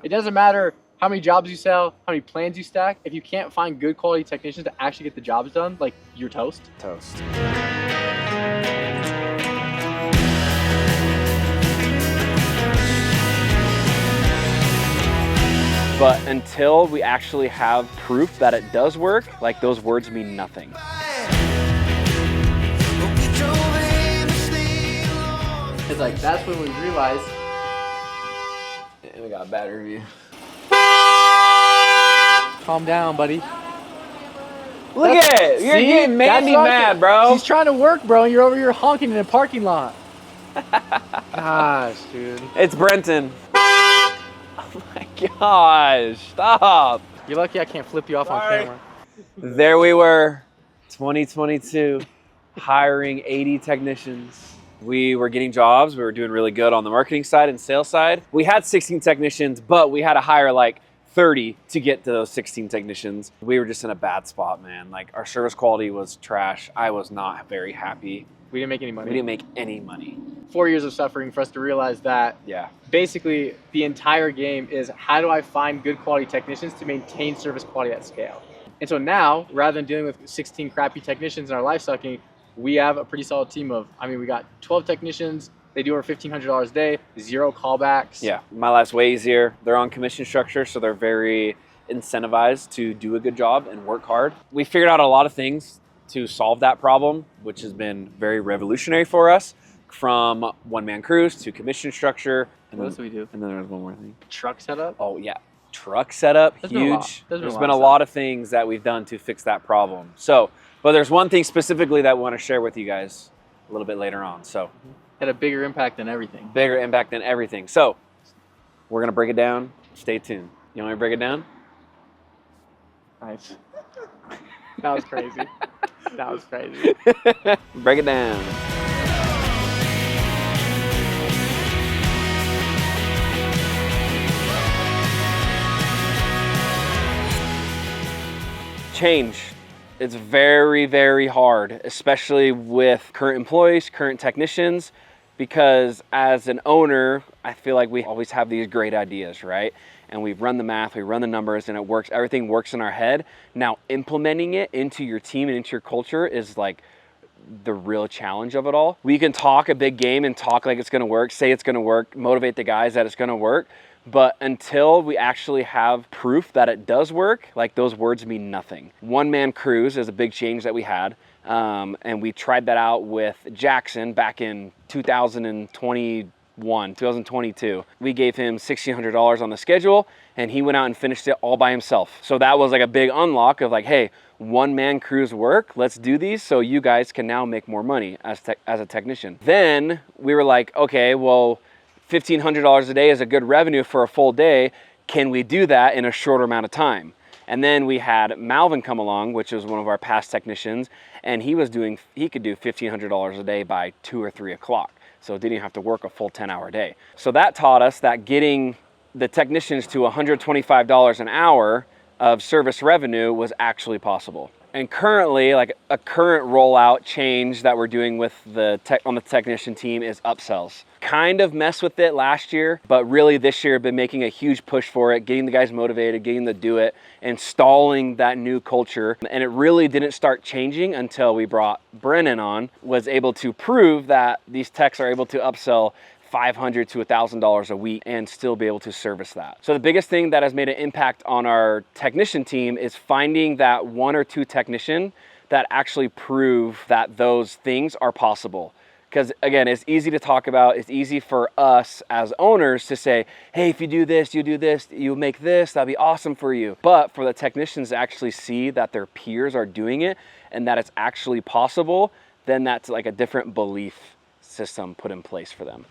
It doesn't matter how many jobs you sell, how many plans you stack. If you can't find good quality technicians to actually get the jobs done, like, you're toast. Toast. But until we actually have proof that it does work, like, those words mean nothing. It's like, that's when we realized. And we got a bad review. Calm down, buddy. Look at it. You're getting made me mad, bro. He's trying to work, bro, and you're over here honking in a parking lot. Gosh, dude. It's Brenton. Oh my gosh, stop. You're lucky I can't flip you off on camera. There we were, 2022, hiring 80 technicians. We were getting jobs. We were doing really good on the marketing side and sales side. We had 16 technicians, but we had to hire like 30 to get to those 16 technicians. We were just in a bad spot, man. Like, our service quality was trash. I was not very happy. We didn't make any money. We didn't make any money. 4 years of suffering for us to realize that. Yeah. Basically, the entire game is, how do I find good quality technicians to maintain service quality at scale? And so now, rather than dealing with 16 crappy technicians in our life sucking, we have a pretty solid team of, we got 12 technicians. They do over $1,500 a day, 0 callbacks. Yeah, my life's way easier. They're on commission structure, so they're very incentivized to do a good job and work hard. We figured out a lot of things to solve that problem, which has been very revolutionary for us, from one-man crews to commission structure. And what else do we do? And then there's one more thing. Truck setup? Oh yeah, truck setup, huge. There's been a lot of things that we've done to fix that problem. So, but there's one thing specifically that we want to share with you guys a little bit later on. So, had a bigger impact than everything. Bigger impact than everything. So, we're gonna break it down. Stay tuned. You want me to break it down? Nice. That was crazy. That was crazy. Break it down. Change. It's very, very hard, especially with current employees, current technicians, because as an owner, I feel like we always have these great ideas, right? And we run the math, we run the numbers, and it works. Everything works in our head. Now, implementing it into your team and into your culture is like the real challenge of it all. We can talk a big game and talk like it's gonna work, say it's gonna work, motivate the guys that it's gonna work, but until we actually have proof that it does work, like, those words mean nothing. One-man crews is a big change that we had, and we tried that out with Jaxson back in 2022. We gave him $1,600 on the schedule, and he went out and finished it all by himself. So that was like a big unlock of like, hey, one-man crews work, let's do these so you guys can now make more money as a technician. Then we were like, okay, well, $1,500 a day is a good revenue for a full day. Can we do that in a shorter amount of time? And then we had Malvin come along, which was one of our past technicians, and he could do $1,500 a day by 2 or 3 o'clock. So didn't even have to work a full 10-hour day. So that taught us that getting the technicians to $125 an hour of service revenue was actually possible. And currently, like, a current rollout change that we're doing with on the technician team is upsells. Kind of messed with it last year, but really this year I've been making a huge push for it, getting the guys motivated, getting them to do it, installing that new culture. And it really didn't start changing until we brought Brennan on, was able to prove that these techs are able to upsell $500 to $1,000 a week and still be able to service that. So the biggest thing that has made an impact on our technician team is finding that 1 or 2 technician that actually prove that those things are possible. Because again, it's easy to talk about, it's easy for us as owners to say, hey, if you do this, you make this, that'd be awesome for you. But for the technicians to actually see that their peers are doing it and that it's actually possible, then that's like a different belief system put in place for them,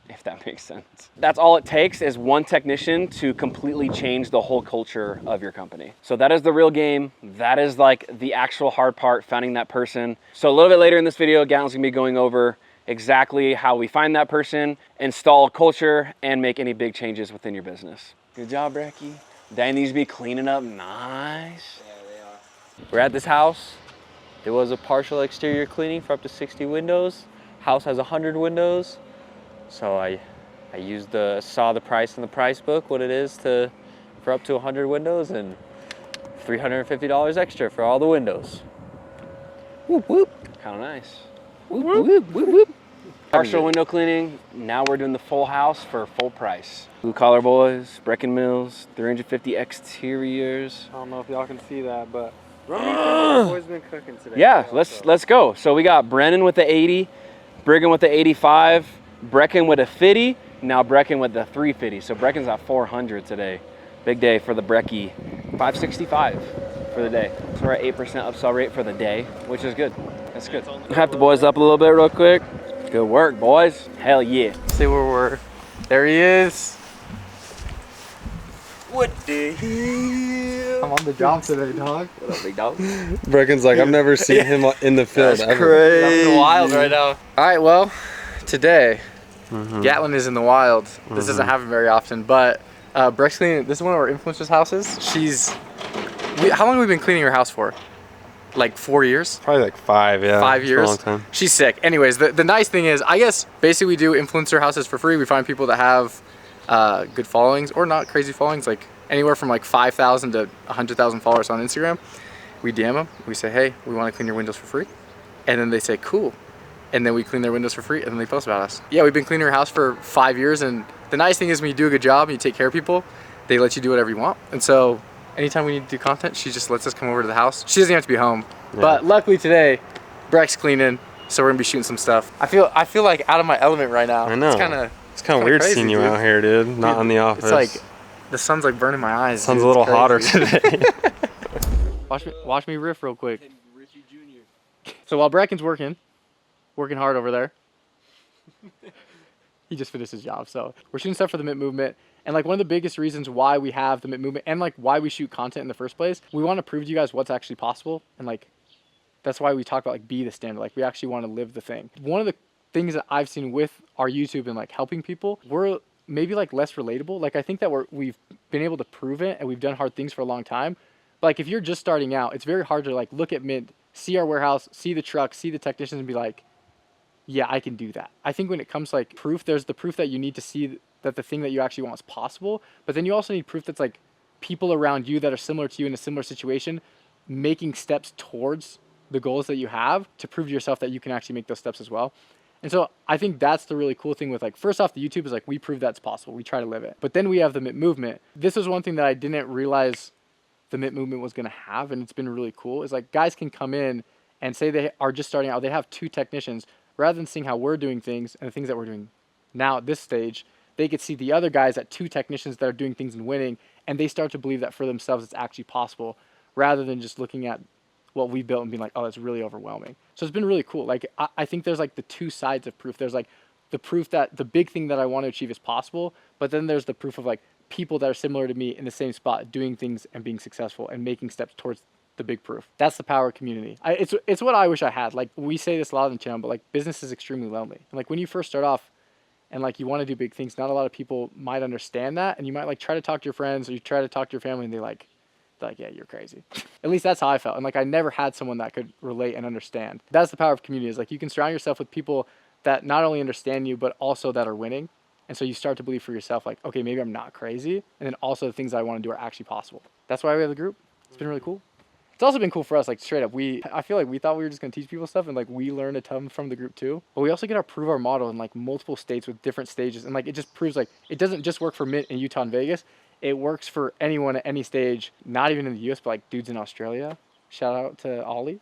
if that makes sense. That's all it takes, is one technician to completely change the whole culture of your company. So that is the real game. That is like the actual hard part, finding that person. So a little bit later in this video, Gatlin's gonna be going over exactly how we find that person, install culture, and make any big changes within your business. Good job, Brecky. They needs to be cleaning up nice. Yeah, they are. We're at this house. There was a partial exterior cleaning for up to 60 windows. House has 100 windows. So I I saw the price in the price book, what it is for up to 100 windows, and $350 extra for all the windows. Whoop, whoop. Kind of nice. Whoop, whoop, whoop, whoop. Partial window cleaning. Now we're doing the full house for full price. Blue collar boys, Brecken Mills, 350 exteriors. I don't know if y'all can see that, but boys been cooking today. Yeah, let's go. So we got Brennan with the 80, Brigham with the 85, Brecken with a 50, now Brecken with the 350. So Brecken's at 400 today. Big day for the Brecky. 565 for the day. So we're at 8% upsell rate for the day, which is good. That's good. Hype the boys up a little bit real quick. Good work, boys. Hell yeah. See where we're. There he is. What the hell? I'm on the job today, dog. What up, big dog? Brecken's like, I've never seen him in the field That's ever. crazy. I'm in the wild right now. All right, well, today, Gatlin is in the wild. This doesn't happen very often, but Breck's cleaning. This is one of our influencers' houses. How long have we been cleaning her house for? Like 4 years? Probably like 5, yeah. 5 It's years. a long time. She's sick. Anyways, the nice thing is, I guess basically we do influencer houses for free. We find people that have good followings or not crazy followings, like anywhere from like 5,000 to 100,000 followers on Instagram. We DM them. We say, hey, we want to clean your windows for free. And then they say, cool. And then we clean their windows for free, and then they post about us. Yeah, we've been cleaning her house for 5 years, and the nice thing is when you do a good job and you take care of people, they let you do whatever you want. And so anytime we need to do content, she just lets us come over to the house. She doesn't have to be home. Yeah. But luckily today, Breck's cleaning, so we're gonna be shooting some stuff. I feel like out of my element right now. I know. It's kind of weird crazy, seeing you out here, dude. Not in the office. It's like the sun's like burning my eyes. Sun's dude. a little It's hotter crazy. today. Watch me riff real quick. So while Brecken's working hard over there. He just finished his job. So we're shooting stuff for the MIT movement. And like one of the biggest reasons why we have the MIT movement and like why we shoot content in the first place, we want to prove to you guys what's actually possible. And like, that's why we talk about like be the standard. Like we actually want to live the thing. One of the things that I've seen with our YouTube and like helping people, we're maybe like less relatable. Like I think that we've been able to prove it and we've done hard things for a long time. But like if you're just starting out, it's very hard to like look at Mint, see our warehouse, see the truck, see the technicians and be like, yeah, I can do that. I think when it comes to like proof, there's the proof that you need to see that the thing that you actually want is possible. But then you also need proof that's like people around you that are similar to you in a similar situation, making steps towards the goals that you have to prove to yourself that you can actually make those steps as well. And so I think that's the really cool thing with like, first off, the YouTube is like, we prove that's possible. We try to live it. But then we have the MIT movement. This was one thing that I didn't realize the MIT movement was going to have. And it's been really cool is like guys can come in and say they are just starting out. They have 2 technicians. Rather than seeing how we're doing things and the things that we're doing now at this stage, they could see the other guys at 2 technicians that are doing things and winning, and they start to believe that for themselves it's actually possible, rather than just looking at what we built and being like, oh, that's really overwhelming. So it's been really cool. Like I think there's like the 2 sides of proof. There's like the proof that the big thing that I want to achieve is possible, but then there's the proof of like people that are similar to me in the same spot doing things and being successful and making steps towards the big proof. That's the power of community. It's what I wish I had. Like we say this a lot on the channel, but like business is extremely lonely. And like when you first start off and like you want to do big things, not a lot of people might understand that. And you might like try to talk to your friends or you try to talk to your family and they're like, yeah, you're crazy. At least that's how I felt. And like I never had someone that could relate and understand. That's the power of community is like you can surround yourself with people that not only understand you, but also that are winning. And so you start to believe for yourself like, okay, maybe I'm not crazy. And then also the things I want to do are actually possible. That's why we have the group. It's been really cool. It's also been cool for us, like straight up, I feel like we thought we were just gonna teach people stuff and like we learned a ton from the group too. But we also get to prove our model in like multiple states with different stages. And like it just proves like it doesn't just work for Mint in Utah and Vegas. It works for anyone at any stage, not even in the US, but like dudes in Australia. Shout out to Ollie.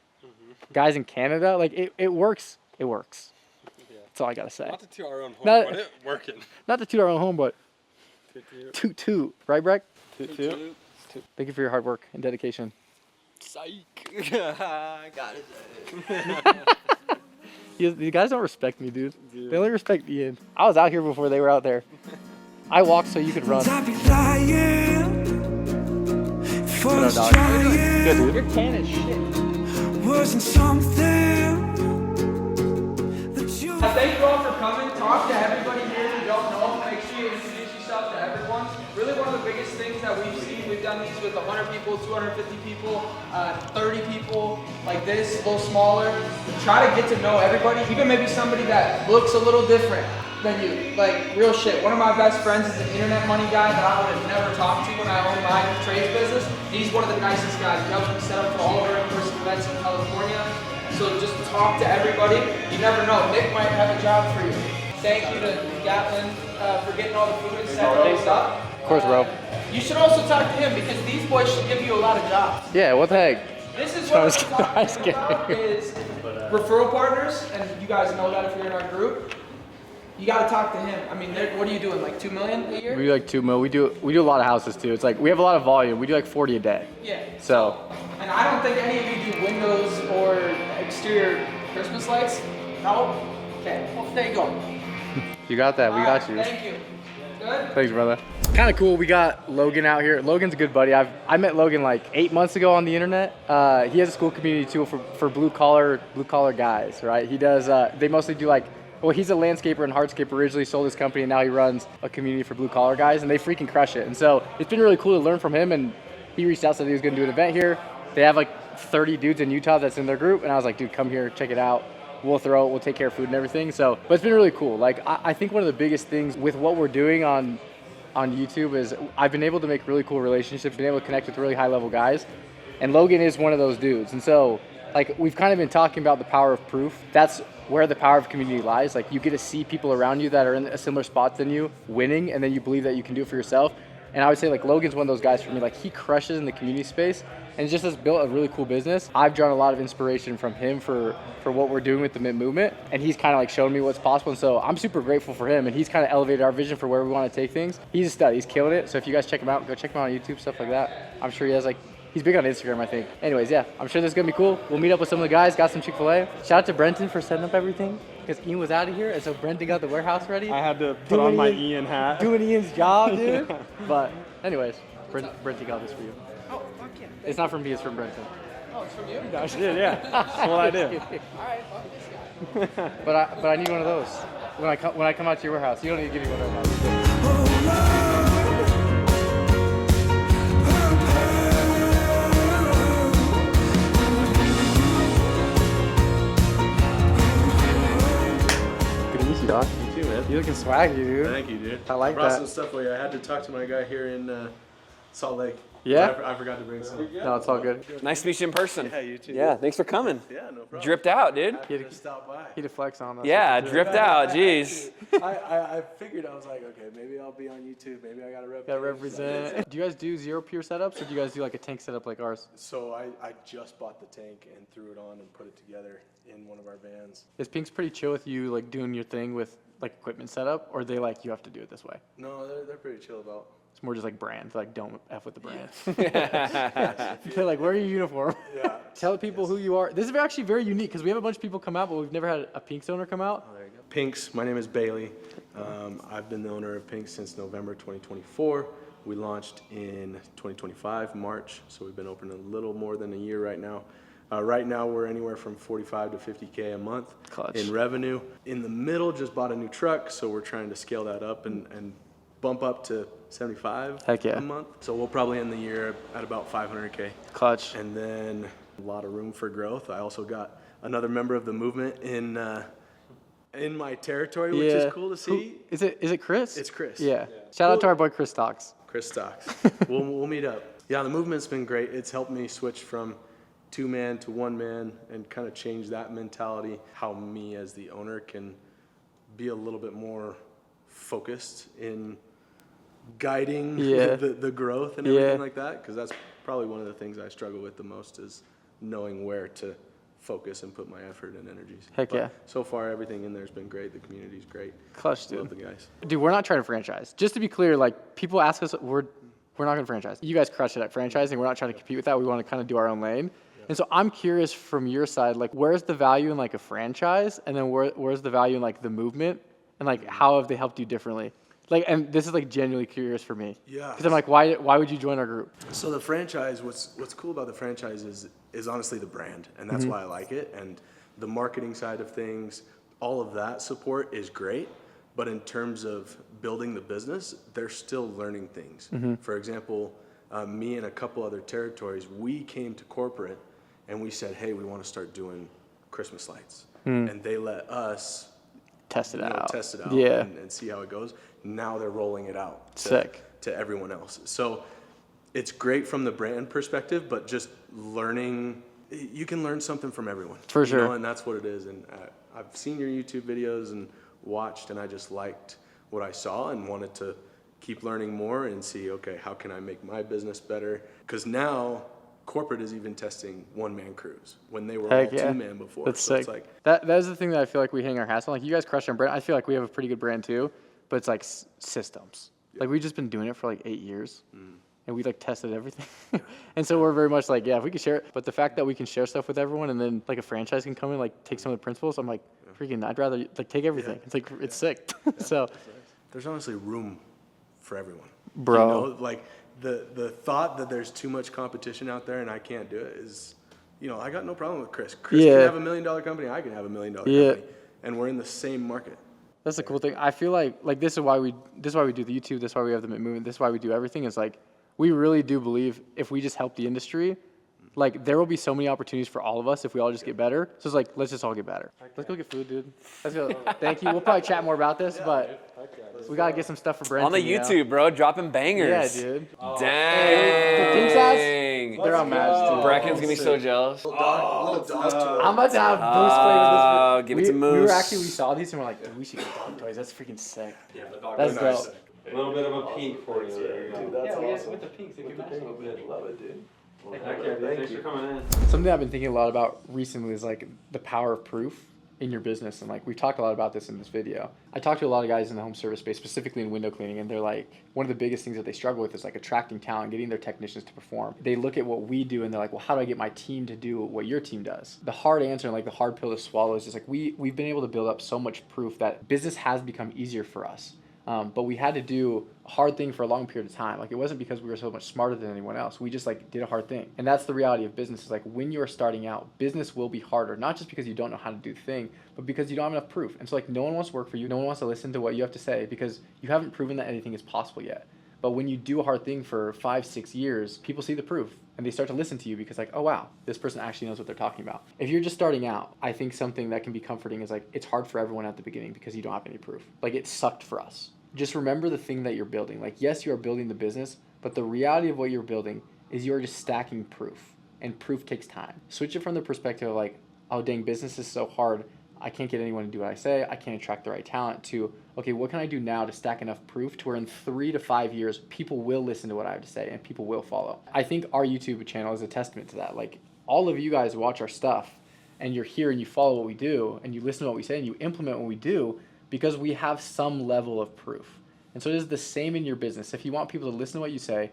Guys in Canada, like it works. It works. Yeah. That's all I gotta say. Not to toot our own home, but it working. Not to toot our own home, but toot. Right, Breck? Toot. Thank you for your hard work and dedication. Psych. Got it. These guys don't respect me, dude. They only respect Ian. I was out here before they were out there. I walked so you could run. Shut up, dog. Good, dude. Your can is shit. Wasn't something. Thank you all for coming. Talk to everybody here who don't know. Make sure you introduce yourself to everyone. Really one of the biggest things that we've seen, we've done these with 100 people, 250 people, 30 people, like this, a little smaller. Try to get to know everybody, even maybe somebody that looks a little different than you. Like, real shit. One of my best friends is an internet money guy that I would have never talked to when I owned my trades business. He's one of the nicest guys. He helps me set up for all of our in-person events in California. So just talk to everybody. You never know. Nick might have a job for you. Thank you to Gatlin for getting all the food and setting things up. Of course, bro. You should also talk to him because these boys should give you a lot of jobs. Yeah, what the heck? This is what I'm talking about is referral partners, and you guys know that if you're in our group. You got to talk to him. I mean, what are you doing? Like $2 million a year? We do like 2 mil. We do a lot of houses too. It's like we have a lot of volume. We do like 40 a day. Yeah. So. And I don't think any of you do windows or exterior Christmas lights. No. Okay. Well, there you go. You got that. We got you. Thank you. Good. Thanks, brother. Kind of cool. We got Logan out here. Logan's a good buddy. I met Logan like 8 months ago on the internet. He has a school community too for blue collar guys, right? He does. They mostly do like. Well, he's a landscaper and hardscaper. Originally sold his company, and now he runs a community for blue collar guys, and they freaking crush it. And so it's been really cool to learn from him. And he reached out, said he was going to do an event here. They have like 30 dudes in Utah that's in their group, and I was like, dude, come here, check it out. We'll take care of food and everything. So, but it's been really cool. Like, I think one of the biggest things with what we're doing on YouTube is I've been able to make really cool relationships, been able to connect with really high level guys, and Logan is one of those dudes. And so, like, we've kind of been talking about the power of proof. That's where the power of community lies. Like, you get to see people around you that are in a similar spot than you winning, and then you believe that you can do it for yourself. And I would say like Logan's one of those guys for me. Like, he crushes in the community space and just has built a really cool business. I've drawn a lot of inspiration from him for what we're doing with the Mint movement, and he's kind of like shown me what's possible. And so I'm super grateful for him, and he's kind of elevated our vision for where we want to take things. He's a stud. He's killing it. So if you guys check him out, go check him out on YouTube, stuff like that. I'm sure he has like, he's big on Instagram, I think. Anyways, yeah, I'm sure this is gonna be cool. We'll meet up with some of the guys, got some Chick-fil-A. Shout out to Brenton for setting up everything, because Ian was out of here, and so Brenton got the warehouse ready. I had to put on my Ian hat. Doing Ian's job, dude. But anyways, Brenton got this for you. Oh, fuck yeah. It's not from me, it's from Brenton. Oh, it's from you? I did, yeah. That's what I did. All right, fuck this guy. But I need one of those when I come out to your warehouse. You don't need to give me one right now. Doc. You too, man. You looking swaggy, dude. Thank you, dude. I like brought that. some stuff for you. I had to talk to my guy here in Salt Lake. Yeah? I forgot to bring some. No, it's all good. Nice to meet you in person. Yeah, you too. Yeah, thanks for coming. Yeah, no problem. Dripped out, dude. Happy to stop by. He had to flex on us. Yeah, dripped out. Jeez. I figured, I was like, okay, maybe I'll be on YouTube. Maybe I got to Gotta represent. Do you guys do zero pure setups, or do you guys do like a tank setup like ours? So I just bought the tank and threw it on and put it together in one of our vans. Is Pink's pretty chill with you like doing your thing with like equipment setup, or they like you have to do it this way? No, they're pretty chill about. It's more just like brand, like don't F with the brand. They're like, wear your uniform. Yeah. Tell people who you are. This is actually very unique because we have a bunch of people come out, but we've never had a Pink's owner come out. Oh, there you go. Pink's, my name is Bailey. I've been the owner of Pink's since November 2024. We launched in 2025, March, so we've been open a little more than a year right now. Right now, we're anywhere from 45 to 50K a month in revenue. In the middle, just bought a new truck, so we're trying to scale that up and bump up to 75 a month. So we'll probably end the year at about 500K. Clutch. And then a lot of room for growth. I also got another member of the movement in my territory, which is cool to see. Is it Chris? It's Chris. Yeah. Shout out to our boy Chris Stocks. Chris Stocks. we'll meet up. Yeah, the movement's been great. It's helped me switch from 2-man to 1-man and kind of change that mentality, how me as the owner can be a little bit more focused in guiding the growth and everything like that, because that's probably one of the things I struggle with the most is knowing where to focus and put my effort and energies. Heck yeah. So far, everything in there's been great. The community's great. Clutch, dude. Love the guys. Dude, we're not trying to franchise. Just to be clear, like, people ask us, we're not going to franchise. You guys crush it at franchising. We're not trying to compete with that. We want to kind of do our own lane. And so I'm curious from your side, like, where's the value in like a franchise, and then where's the value in like the movement, and like how have they helped you differently? Like, and this is like genuinely curious for me. Yeah. Because I'm like, why would you join our group? So the franchise, what's cool about the franchise is honestly the brand, and that's why I like it. And the marketing side of things, all of that support is great. But in terms of building the business, they're still learning things. For example, me and a couple other territories, we came to corporate and we said, hey, we want to start doing Christmas lights. And they let us test it out. Test it out Yeah. and see how it goes. Now they're rolling it out to everyone else. So it's great from the brand perspective, but just learning, you can learn something from everyone. For sure. And that's what it is. And I've seen your YouTube videos and watched, and I just liked what I saw and wanted to keep learning more and see, okay, how can I make my business better? Because now corporate is even testing one-man crews when they were all two-man before. That's so sick. It's like, that is the thing that I feel like we hang our hats on. Like, you guys crush our brand. I feel like we have a pretty good brand too, but it's like systems. Like, we've just been doing it for like 8 years. And we like tested everything. And so we're very much like, yeah, if we can share it. But the fact that we can share stuff with everyone and then like a franchise can come in, like take some of the principles, I'm like, freaking, I'd rather like take everything. It's like, it's sick. So there's honestly room for everyone. Bro. Like the thought that there's too much competition out there and I can't do it is, I got no problem with Chris. Chris can have $1 million company. I can have $1 million company. And we're in the same market. That's the cool thing. I feel like this is why we do the YouTube. This is why we have the movement. This is why we do everything. Is like, we really do believe if we just help the industry, like there will be so many opportunities for all of us if we all just get better. So it's like, let's just all get better. Let's go get food, dude. Let's go. Thank you. We'll probably chat more about this, but we gotta get some stuff for Brent. On the YouTube, bro, dropping bangers. Yeah, dude. Dang. The Pink Sauce, they're on match, dude. Brecken's gonna be so jealous. Little dog toy. I'm about to have Boost play with this. Give it to Moose. We saw these and we're like, dude, we should get dog toys. That's freaking sick. Yeah, the dog That's toys. dope. A little bit of a pink for you. Dude, that's awesome. with the pinks, they can match a little bit. Love it, dude. Thanks for coming in. Something I've been thinking a lot about recently is like the power of proof in your business. And like, we've talked a lot about this in this video. I talked to a lot of guys in the home service space, specifically in window cleaning, and they're like, one of the biggest things that they struggle with is like attracting talent, getting their technicians to perform. They look at what we do and they're like, well, how do I get my team to do what your team does? The hard answer and like the hard pill to swallow is just like, we've been able to build up so much proof that business has become easier for us. But we had to do a hard thing for a long period of time. Like, it wasn't because we were so much smarter than anyone else. We just like did a hard thing. And that's the reality of business, is like when you're starting out, business will be harder, not just because you don't know how to do the thing, but because you don't have enough proof. And so like, no one wants to work for you. No one wants to listen to what you have to say because you haven't proven that anything is possible yet. But when you do a hard thing for 5-6 years, people see the proof and they start to listen to you because like, oh wow, this person actually knows what they're talking about. If you're just starting out, I think something that can be comforting is like, it's hard for everyone at the beginning because you don't have any proof. Like, it sucked for us. Just remember the thing that you're building. Like, yes, you are building the business, but the reality of what you're building is you're just stacking proof, and proof takes time. Switch it from the perspective of like, oh dang, business is so hard, I can't get anyone to do what I say, I can't attract the right talent, to, okay, what can I do now to stack enough proof to where in 3 to 5 years, people will listen to what I have to say and people will follow. I think our YouTube channel is a testament to that. Like, all of you guys watch our stuff and you're here and you follow what we do and you listen to what we say and you implement what we do, because we have some level of proof. And so it is the same in your business. If you want people to listen to what you say,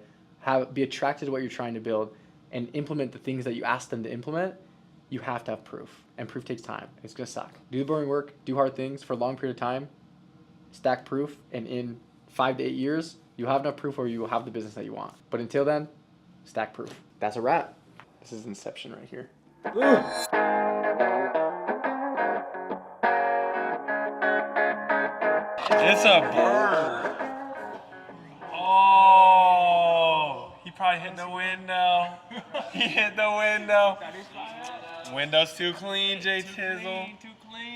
be attracted to what you're trying to build, and implement the things that you ask them to implement, you have to have proof. And proof takes time. It's going to suck. Do the boring work, do hard things for a long period of time, stack proof, and in 5 to 8 years, you have enough proof where you will have the business that you want. But until then, stack proof. That's a wrap. This is Inception right here. It's a bird. Oh, he probably hit the window. He hit the window. Window's too clean, Jay Tizzle.